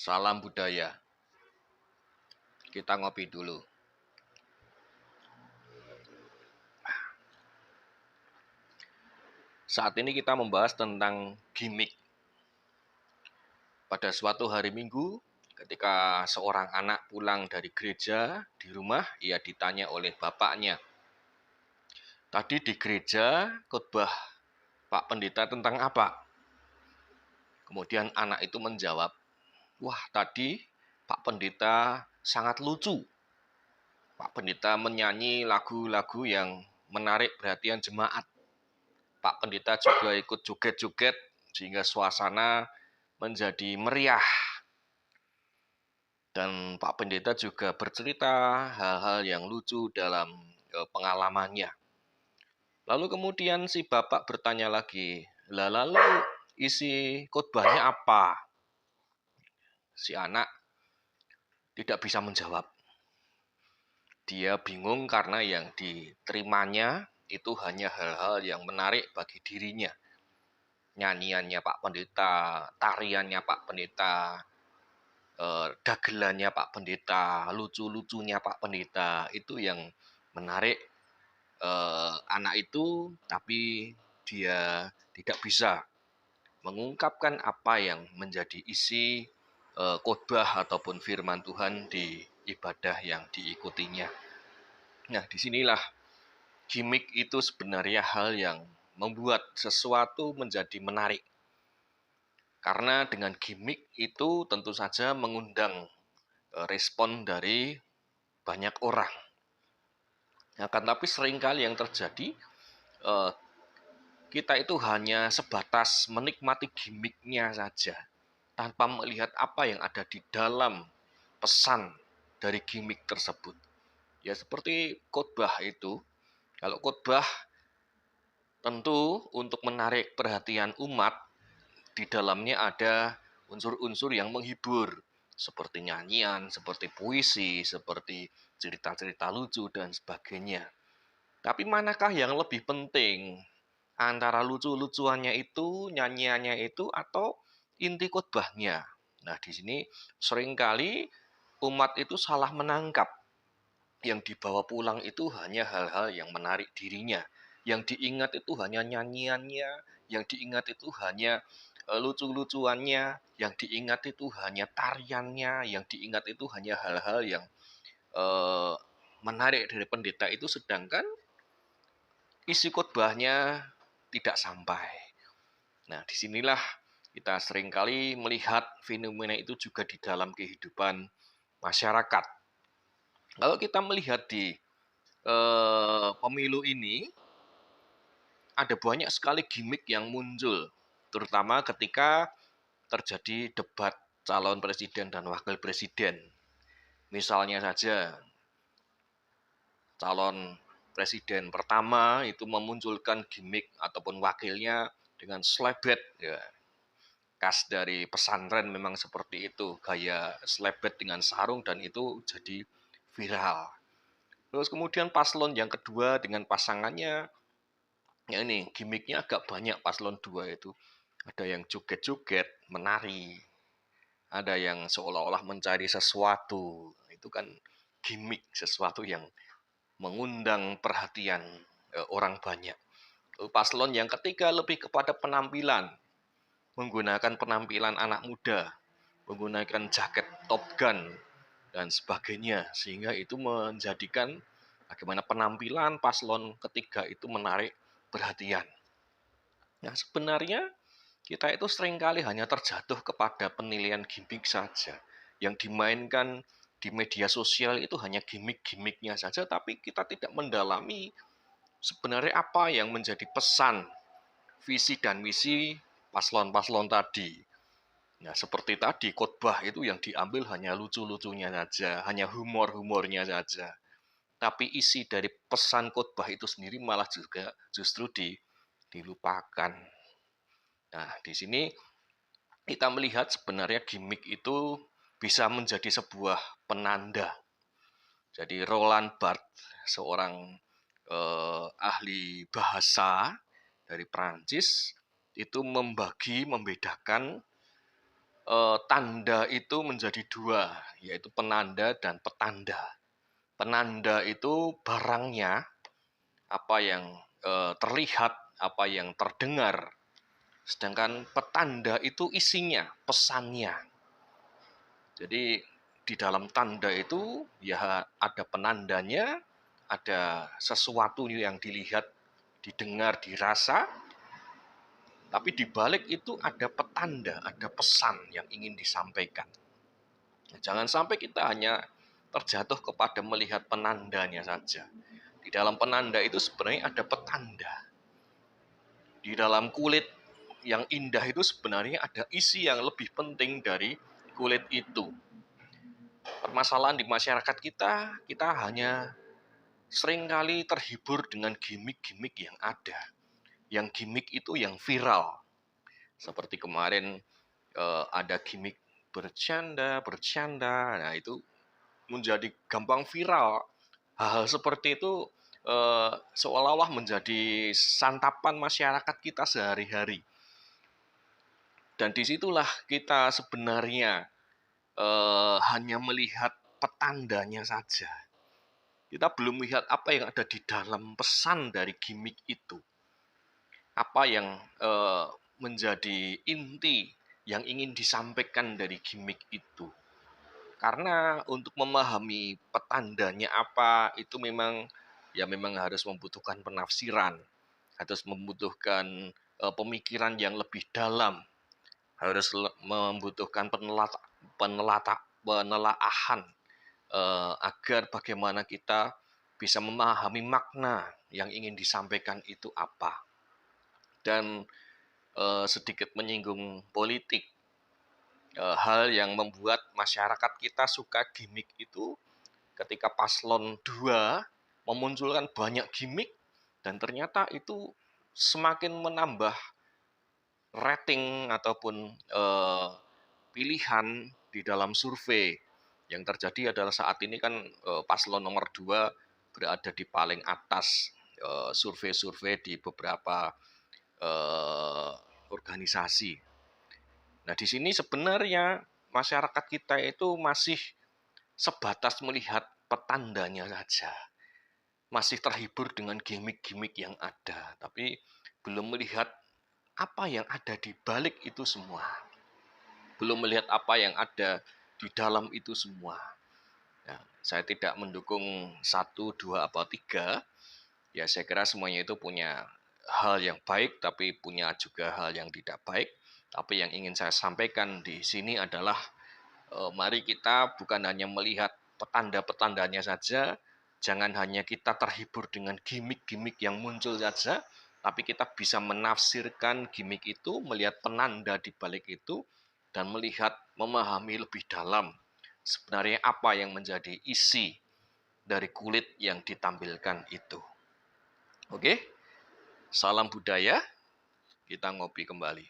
Salam budaya. Kita ngopi dulu. Saat ini kita membahas tentang gimmick. Pada suatu hari Minggu, ketika seorang anak pulang dari gereja, di rumah ia ditanya oleh bapaknya. Tadi di gereja khotbah Pak Pendeta tentang apa? Kemudian anak itu menjawab, wah tadi Pak Pendeta sangat lucu. Pak Pendeta menyanyi lagu-lagu yang menarik perhatian jemaat. Pak Pendeta juga ikut joget-joget sehingga suasana menjadi meriah. Dan Pak Pendeta juga bercerita hal-hal yang lucu dalam pengalamannya. Lalu kemudian si bapak bertanya lagi, lalu isi khotbahnya apa? Si anak tidak bisa menjawab. Dia bingung karena yang diterimanya itu hanya hal-hal yang menarik bagi dirinya. Nyanyiannya Pak Pendeta, tariannya Pak Pendeta, dagelannya Pak Pendeta, lucu-lucunya Pak Pendeta, itu yang menarik anak itu, tapi dia tidak bisa mengungkapkan apa yang menjadi isi khotbah ataupun firman Tuhan di ibadah yang diikutinya. Nah, disinilah gimmick itu sebenarnya hal yang membuat sesuatu menjadi menarik. Karena dengan gimmick itu tentu saja mengundang respon dari banyak orang. Akan tapi seringkali yang terjadi, kita itu hanya sebatas menikmati gimmicknya saja, tanpa melihat apa yang ada di dalam pesan dari gimmick tersebut. Ya seperti khotbah itu, kalau khotbah tentu untuk menarik perhatian umat, di dalamnya ada unsur-unsur yang menghibur, seperti nyanyian, seperti puisi, seperti cerita-cerita lucu, dan sebagainya. Tapi manakah yang lebih penting? Antara lucu-lucuannya itu, nyanyiannya itu, atau inti khotbahnya? Nah, di sini seringkali umat itu salah menangkap. Yang dibawa pulang itu hanya hal-hal yang menarik dirinya. Yang diingat itu hanya nyanyiannya, yang diingat itu hanya lucu-lucuannya, yang diingat itu hanya tariannya, yang diingat itu hanya hal-hal yang menarik dari pendeta itu, sedangkan isi khotbahnya tidak sampai. Nah, disinilah kita seringkali melihat fenomena itu juga di dalam kehidupan masyarakat. Kalau kita melihat di pemilu ini, ada banyak sekali gimmick yang muncul, terutama ketika terjadi debat calon presiden dan wakil presiden. Misalnya saja, calon presiden pertama itu memunculkan gimmick ataupun wakilnya dengan slebet. Ya. Khas dari pesantren memang seperti itu, gaya slebet dengan sarung, dan itu jadi viral. Terus kemudian paslon yang kedua dengan pasangannya, ya ini gimmicknya agak banyak paslon 2 itu. Ada yang joget-joget, menari. Ada yang seolah-olah mencari sesuatu. Itu kan gimmick, sesuatu yang mengundang perhatian orang banyak. Lalu paslon yang ketiga lebih kepada penampilan. Menggunakan penampilan anak muda. Menggunakan jaket Top Gun dan sebagainya. Sehingga itu menjadikan bagaimana penampilan paslon ketiga itu menarik perhatian. Nah, sebenarnya kita itu seringkali hanya terjatuh kepada penilaian gimmick saja. Yang dimainkan di media sosial itu hanya gimmick-gimmicknya saja, tapi kita tidak mendalami sebenarnya apa yang menjadi pesan, visi dan misi paslon-paslon tadi. Nah, seperti tadi, khotbah itu yang diambil hanya lucu-lucunya saja, hanya humor-humornya saja. Tapi isi dari pesan khotbah itu sendiri malah juga justru dilupakan. Nah, di sini kita melihat sebenarnya gimmick itu bisa menjadi sebuah penanda. Jadi Roland Barthes, seorang ahli bahasa dari Prancis, itu membedakan tanda itu menjadi dua, yaitu penanda dan petanda. Penanda itu barangnya, apa yang terlihat, apa yang terdengar. Sedangkan petanda itu isinya, pesannya. Jadi di dalam tanda itu ya ada penandanya, ada sesuatu yang dilihat, didengar, dirasa, tapi di balik itu ada petanda, ada pesan yang ingin disampaikan. Jangan sampai kita hanya terjatuh kepada melihat penandanya saja. Di dalam penanda itu sebenarnya ada petanda. Di dalam kulit yang indah itu sebenarnya ada isi yang lebih penting dari kulit itu. Permasalahan di masyarakat kita hanya seringkali terhibur dengan gimmick-gimmick yang ada. Yang gimmick itu yang viral. Seperti kemarin ada gimmick bercanda. Nah, itu menjadi gampang viral. Hal-hal seperti itu seolah-olah menjadi santapan masyarakat kita sehari-hari. Dan disitulah kita sebenarnya hanya melihat petandanya saja. Kita belum melihat apa yang ada di dalam pesan dari gimmick itu. Apa yang menjadi inti yang ingin disampaikan dari gimmick itu. Karena untuk memahami petandanya apa itu memang harus membutuhkan penafsiran, harus membutuhkan pemikiran yang lebih dalam, harus membutuhkan penelaahan agar bagaimana kita bisa memahami makna yang ingin disampaikan itu apa. Dan sedikit menyinggung politik, hal yang membuat masyarakat kita suka gimmick itu ketika paslon 2 memunculkan banyak gimmick dan ternyata itu semakin menambah rating ataupun pilihan di dalam survei. Yang terjadi adalah saat ini kan paslon nomor 2 berada di paling atas survei-survei di beberapa organisasi. Nah, di sini sebenarnya masyarakat kita itu masih sebatas melihat petandanya saja. Masih terhibur dengan gimmick-gimmick yang ada, tapi belum melihat apa yang ada di balik itu semua. Belum melihat apa yang ada di dalam itu semua. Ya, saya tidak mendukung 1, 2, atau 3. Ya, saya kira semuanya itu punya hal yang baik, tapi punya juga hal yang tidak baik. Tapi yang ingin saya sampaikan di sini adalah mari kita bukan hanya melihat petanda-petandanya saja, jangan hanya kita terhibur dengan gimmick-gimmick yang muncul saja, tapi kita bisa menafsirkan gimmick itu, melihat penanda di balik itu, dan melihat, memahami lebih dalam sebenarnya apa yang menjadi isi dari kulit yang ditampilkan itu. Oke, salam budaya, kita ngopi kembali.